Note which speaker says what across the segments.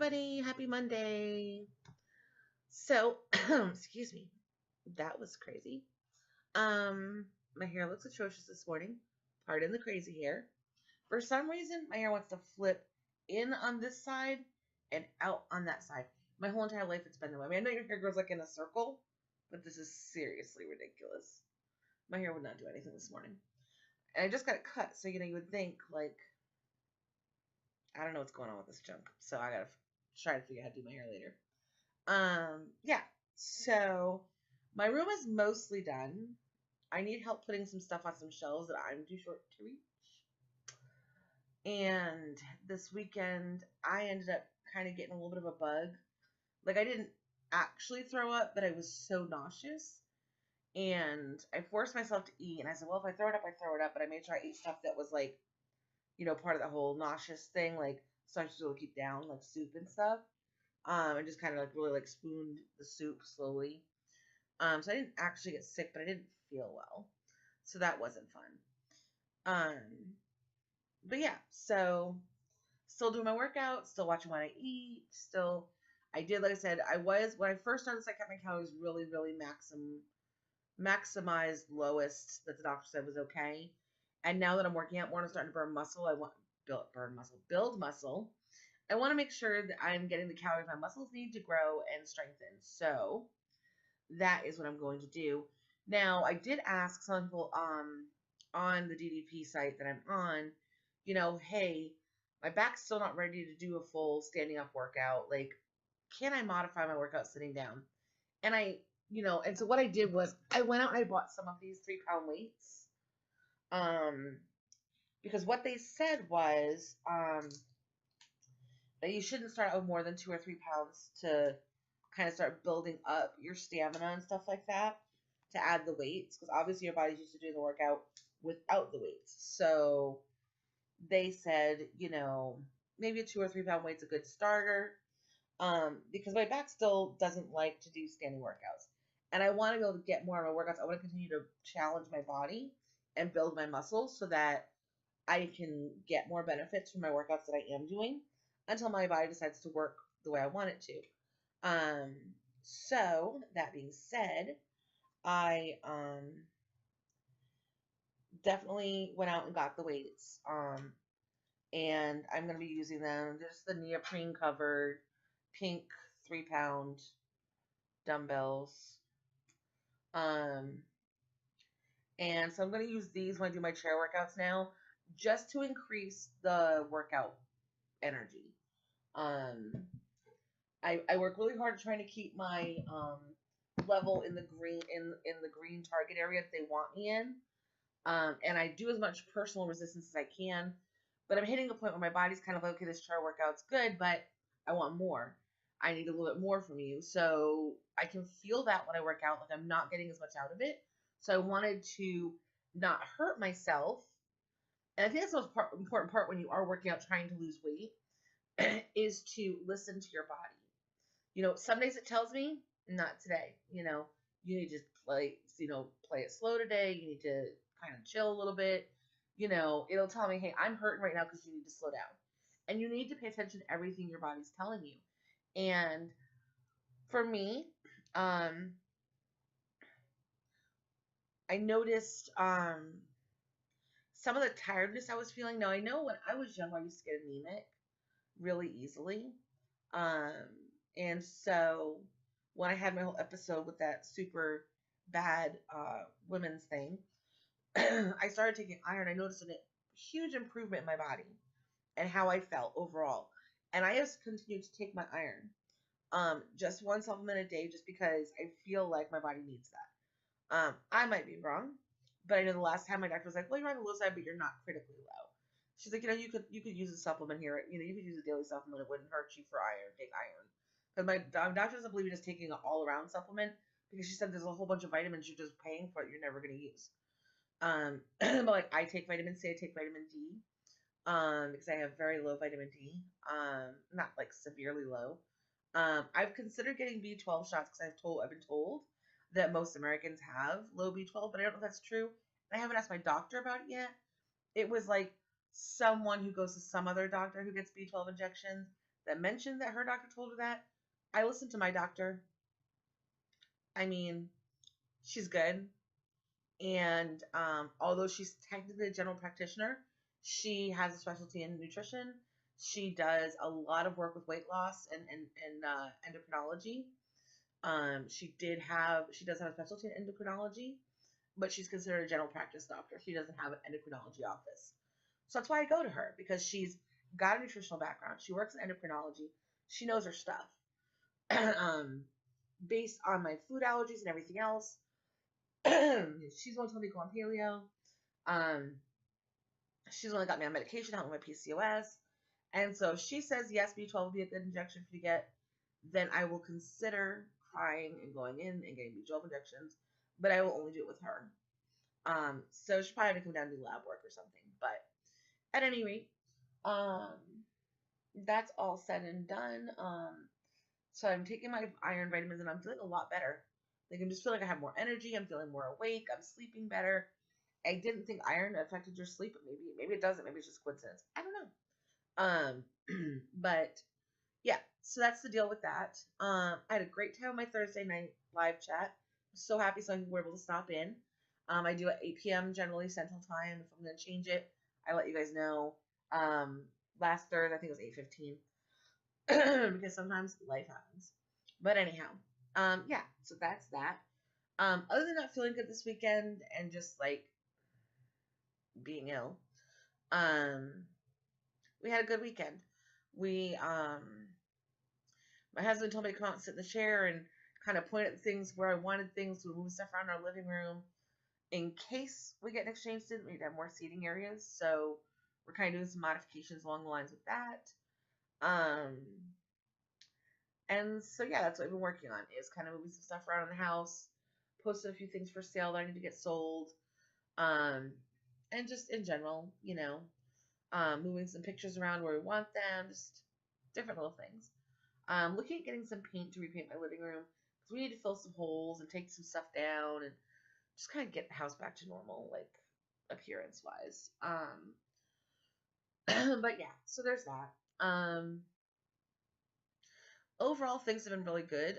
Speaker 1: everybody. Happy Monday. So, excuse me. That was crazy. My hair looks atrocious this morning. Pardon the crazy hair. For some reason, my hair wants to flip in on this side and out on that side. My whole entire life it's been that way. I mean, I know your hair grows like in a circle, but this is seriously ridiculous. My hair would not do anything this morning. And I just got it cut, so you would think like I don't know what's going on with this junk. So I gotta try to figure out how to do my hair later. Yeah. So my room is mostly done. I need help putting some stuff on some shelves that I'm too short to reach. And this weekend, I ended up kind of getting a little bit of a bug. Like, I didn't actually throw up, but I was so nauseous. And I forced myself to eat. And I said, well, if I throw it up, I throw it up. But I made sure I ate stuff that was like, part of the whole nauseous thing, like stuff to keep down, like soup and stuff. And just kind of like really like spooned the soup slowly. So I didn't actually get sick, but I didn't feel well. So that wasn't fun. But yeah, so still doing my workout, still watching what I eat, still, I did, like I said, when I first started this, I kept my calories really, really maximized lowest that the doctor said was okay. And now that I'm working out more and I'm starting to burn muscle, I want build muscle. I want to make sure that I'm getting the calories my muscles need to grow and strengthen. So that is what I'm going to do. Now, I did ask some people on the DDP site that I'm on, hey, my back's still not ready to do a full standing up workout. Like, can I modify my workout sitting down? And and so what I did was I went out and I bought some of these 3-pound weights. Because what they said was, that you shouldn't start out with more than 2 or 3 pounds to kind of start building up your stamina and stuff like that to add the weights, because obviously your body's used to doing the workout without the weights. So they said, maybe a 2 or 3 pound weight's a good starter, because my back still doesn't like to do standing workouts, and I want to be able to get more of my workouts. I want to continue to challenge my body and build my muscles so that I can get more benefits from my workouts that I am doing until my body decides to work the way I want it to. So that being said, I definitely went out and got the weights. And I'm going to be using them. Just the neoprene covered pink 3-pound dumbbells. And so I'm going to use these when I do my chair workouts now, just to increase the workout energy. I work really hard trying to keep my level in the green the green target area that they want me in. And I do as much personal resistance as I can, but I'm hitting a point where my body's kind of like, okay, this chair workout's good, but I want more. I need a little bit more from you. So I can feel that when I work out, like I'm not getting as much out of it. So I wanted to not hurt myself. And I think that's the most important part when you are working out trying to lose weight is to listen to your body. Some days it tells me, not today. You need to play it slow today. You need to kind of chill a little bit. It'll tell me, hey, I'm hurting right now because you need to slow down. And you need to pay attention to everything your body's telling you. And for me, I noticed some of the tiredness I was feeling. Now, I know when I was young, I used to get anemic really easily. And so when I had my whole episode with that super bad women's thing, I started taking iron. I noticed a huge improvement in my body and how I felt overall. And I just continued to take my iron. Just one supplement a day just because I feel like my body needs that. I might be wrong, but I know the last time my doctor was like, well, you're on the low side, but you're not critically low. She's like, you could use a supplement here. You could use a daily supplement. It wouldn't hurt you for iron. Take iron. Because my doctor doesn't believe in just taking an all-around supplement, because she said there's a whole bunch of vitamins you're just paying for it you're never going to use. But like I take vitamin C, I take vitamin D, because I have very low vitamin D, not like severely low. I've considered getting B12 shots because I've been told that most Americans have low B12, but I don't know if that's true. I haven't asked my doctor about it yet. It was like someone who goes to some other doctor who gets B12 injections that mentioned that her doctor told her that. I listened to my doctor. I mean, she's good. And although she's technically a general practitioner, she has a specialty in nutrition. She does a lot of work with weight loss and endocrinology. She does have a specialty in endocrinology, but she's considered a general practice doctor. She doesn't have an endocrinology office. So that's why I go to her, because she's got a nutritional background. She works in endocrinology. She knows her stuff. Based on my food allergies and everything else, she's the one who told me to go on paleo. Um, she's the one that got me on medication, helped with my PCOS. And so if she says yes, B12 would be a good injection for you to get, then I will consider trying and going in and getting B12 injections, but I will only do it with her. So she'll probably have to come down and do lab work or something. But at any rate, that's all said and done. So I'm taking my iron vitamins and I'm feeling a lot better. Like, I'm just feeling like I have more energy. I'm feeling more awake. I'm sleeping better. I didn't think iron affected your sleep, but maybe it doesn't. Maybe it's just coincidence. I don't know. But yeah, so that's the deal with that. I had a great time on my Thursday night live chat. I'm so happy some people were able to stop in. I do at 8 p.m. generally Central Time. If I'm going to change it, I let you guys know. Last Thursday, I think it was 8:15. Because sometimes life happens. But anyhow, yeah, so that's that. Other than not feeling good this weekend and just like being ill, we had a good weekend. My husband told me to come out and sit in the chair and kind of point at things where I wanted things to move stuff around our living room in case we get an exchange student. We'd have more seating areas, so we're kind of doing some modifications along the lines with that. And so yeah, that's what I've been working on, is kind of moving some stuff around in the house, posted a few things for sale that I need to get sold, and just in general, moving some pictures around where we want them, just different little things. Looking at getting some paint to repaint my living room, because we need to fill some holes and take some stuff down and just kind of get the house back to normal, like appearance wise. But yeah, so there's that. Overall, things have been really good.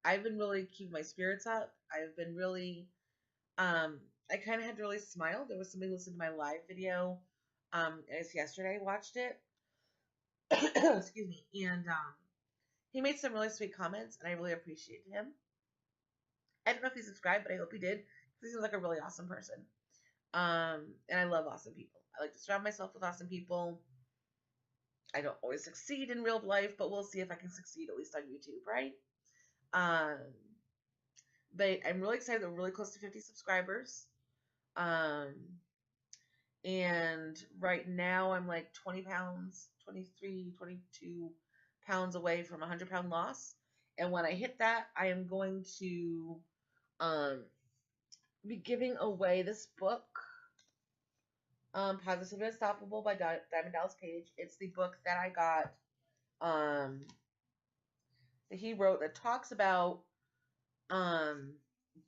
Speaker 1: I've been really keeping my spirits up. I've been really, I kind of had to really smile. There was somebody listening to my live video, I guess yesterday, I watched it. Excuse me. And, he made some really sweet comments, and I really appreciated him. I don't know if he subscribed, but I hope he did, because he seems like a really awesome person. And I love awesome people. I like to surround myself with awesome people. I don't always succeed in real life, but we'll see if I can succeed at least on YouTube, right? But I'm really excited. We're really close to 50 subscribers. And right now I'm like 20 pounds, 23, 22 pounds away from a 100-pound loss. And when I hit that, I am going to be giving away this book, Positively Unstoppable by Diamond Dallas Page. It's the book that I got, that he wrote, that talks about,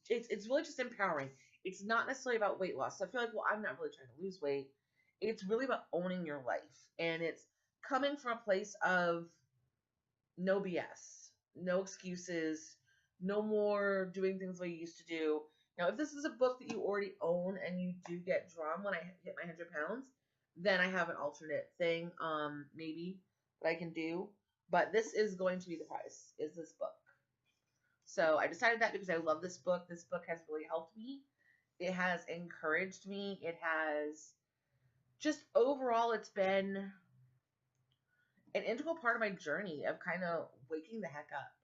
Speaker 1: it's really just empowering. It's not necessarily about weight loss. So I feel like, well, I'm not really trying to lose weight. It's really about owning your life. And it's coming from a place of no BS, no excuses, no more doing things the way you used to do. Now, if this is a book that you already own and you do get drawn when I hit my 100 pounds, then I have an alternate thing, maybe, that I can do. But this is going to be the price, is this book. So I decided that because I love this book. This book has really helped me. It has encouraged me. It has just overall, it's been an integral part of my journey of kind of waking the heck up,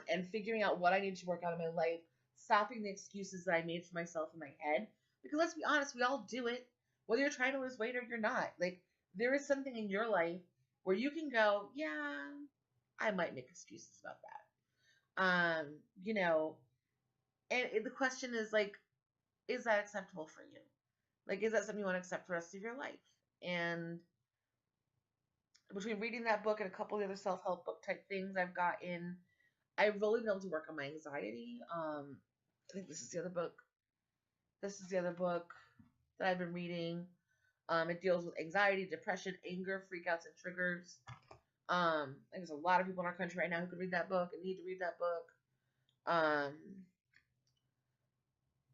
Speaker 1: and figuring out what I need to work out in my life, stopping the excuses that I made for myself in my head. Because let's be honest, we all do it, whether you're trying to lose weight or you're not. Like, there is something in your life where you can go, yeah, I might make excuses about that. And the question is, like, is that acceptable for you? Like, is that something you want to accept for the rest of your life? And between reading that book and a couple of other self-help book type things I've got in, I've really been able to work on my anxiety. I think this is the other book. This is the other book that I've been reading. It deals with anxiety, depression, anger, freakouts, and triggers. There's a lot of people in our country right now who could read that book and need to read that book.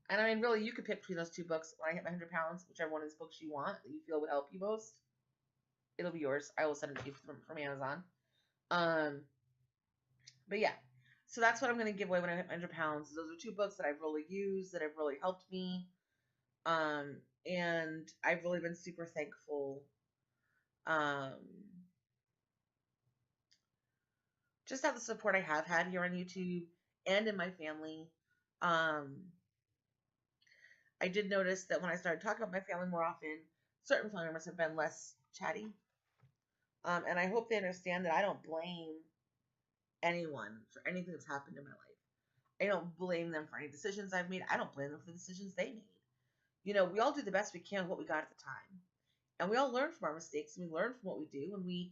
Speaker 1: And I mean, really, you could pick between those two books. When I hit my 100 pounds, whichever one of these books you want that you feel would help you most, it'll be yours. I will send it to you from Amazon. Um, but yeah, so that's what I'm going to give away when I hit my 100 pounds. Those are two books that I've really used, that have really helped me. And I've really been super thankful. Just have the support I have had here on YouTube and in my family. I did notice that when I started talking about my family more often, certain family members have been less chatty. And I hope they understand that I don't blame anyone for anything that's happened in my life. I don't blame them for any decisions I've made. I don't blame them for the decisions they made. You know, we all do the best we can with what we got at the time. And we all learn from our mistakes, and we learn from what we do. And we,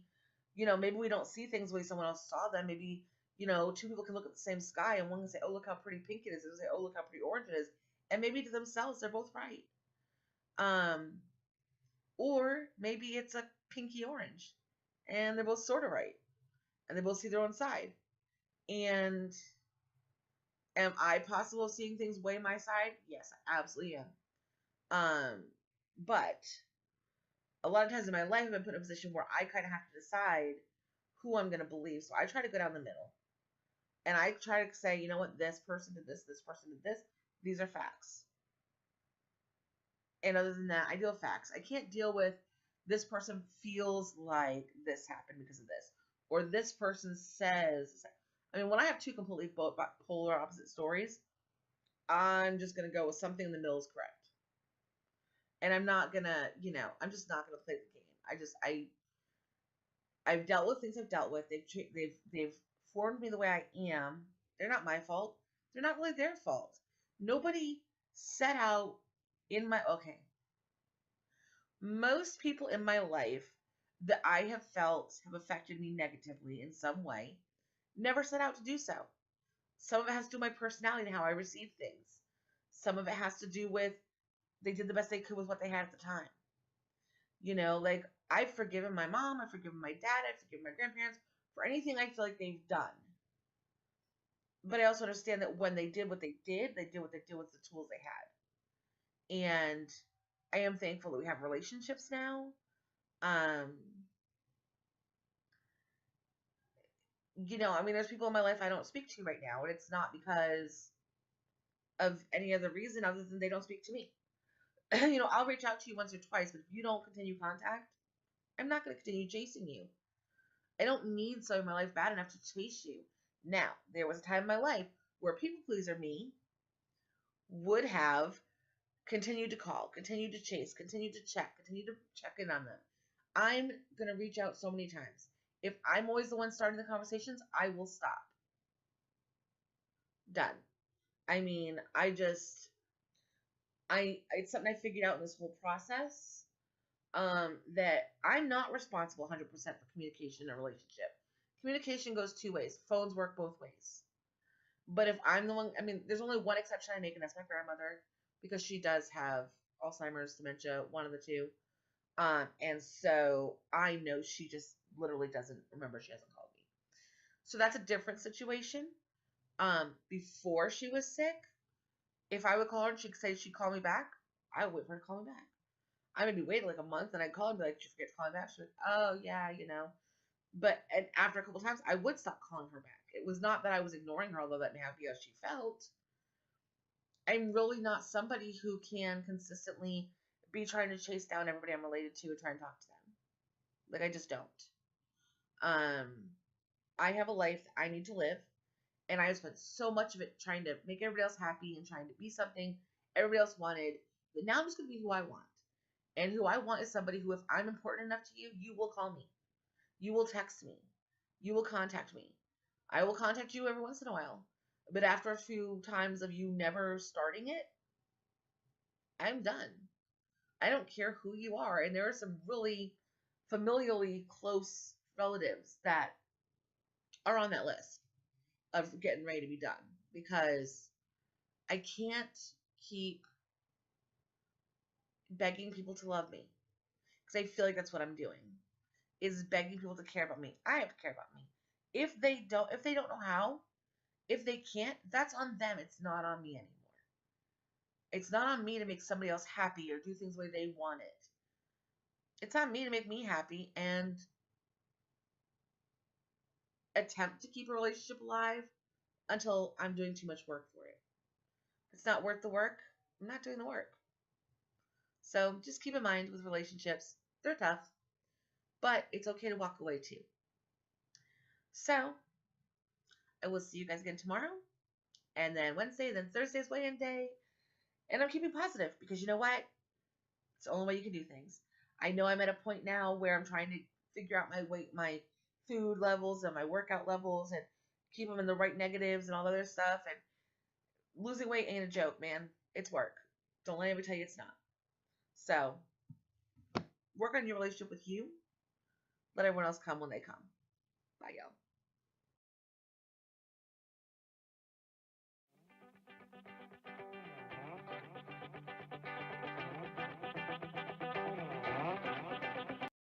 Speaker 1: you know, maybe we don't see things the way someone else saw them. Maybe, you know, two people can look at the same sky and one can say, oh, look how pretty pink it is. And say, oh, look how pretty orange it is. And maybe to themselves, they're both right. Or maybe it's a pinky orange and they're both sort of right. And they both see their own side. And am I possible of seeing things way my side? Yes, I absolutely am. But a lot of times in my life, I've been put in a position where I kind of have to decide who I'm going to believe. So I try to go down the middle. And I try to say, you know what, this person did this person did this. These are facts. And other than that, I deal with facts. I can't deal with this person feels like this happened because of this. Or this person says, I mean, when I have two completely polar opposite stories, I'm just going to go with something in the middle is correct. And I'm not going to, you know, I'm just not going to play the game. I've dealt with things I've dealt with. They've formed me the way I am. They're not my fault. They're not really their fault. Nobody set out in my, okay. Most people in my life that I have felt have affected me negatively in some way never set out to do so. Some of it has to do with my personality and how I receive things. Some of it has to do with they did the best they could with what they had at the time. You know, like I've forgiven my mom, I've forgiven my dad, I've forgiven my grandparents for anything I feel like they've done. But I also understand that when they did what they did with the tools they had. And I am thankful that we have relationships now. You know, I mean, there's people in my life I don't speak to right now, and it's not because of any other reason other than they don't speak to me. You know, I'll reach out to you once or twice, but if you don't continue contact, I'm not going to continue chasing you. I don't need someone in my life bad enough to chase you. Now, there was a time in my life where people pleaser me would have continued to call, continued to chase, continued to check in on them. I'm going to reach out so many times. If I'm always the one starting the conversations, I will stop. Done. I mean, it's something I figured out in this whole process, that I'm not responsible 100% for communication in a relationship. Communication goes two ways. Phones work both ways. But if I'm the one, I mean, there's only one exception I make, and that's my grandmother, because she does have Alzheimer's, dementia, one of the two. And so I know she just literally doesn't remember, she hasn't called me. So that's a different situation. Before she was sick, if I would call her and she'd say she'd call me back, I would wait for her to call me back. I would be waiting like a month, and I'd call and be like, "Did you forget to call me back?" She'd be like, "Oh yeah, you know." But and after a couple times, I would stop calling her back. It was not that I was ignoring her, although that may have been how she felt. I'm really not somebody who can consistently be trying to chase down everybody I'm related to and try and talk to them. Like I just don't. I have a life that I need to live, and I spent so much of it trying to make everybody else happy and trying to be something everybody else wanted. But now I'm just going to be who I want. And who I want is somebody who, if I'm important enough to you, you will call me. You will text me. You will contact me. I will contact you every once in a while. But after a few times of you never starting it, I'm done. I don't care who you are. And there are some really familially close relatives that are on that list of getting ready to be done, because I can't keep begging people to love me. because I feel like that's what I'm doing, is begging people to care about me. I have to care about me. If they don't know how, if they can't, that's on them. It's not on me anymore. It's not on me to make somebody else happy or do things the way they want it. It's on me to make me happy and attempt to keep a relationship alive until I'm doing too much work for it. If it's not worth the work, I'm not doing the work. So just keep in mind with relationships, they're tough, but it's okay to walk away too. So I will see you guys again tomorrow, and then Wednesday, then Thursday's weigh-in day. And I'm keeping positive because you know what? It's the only way you can do things. I know I'm at a point now where I'm trying to figure out my weight, my food levels, and my workout levels, and keep them in the right negatives and all the other stuff. And losing weight ain't a joke, man. It's work. Don't let anybody tell you it's not. So work on your relationship with you. Let everyone else come when they come. Bye, y'all.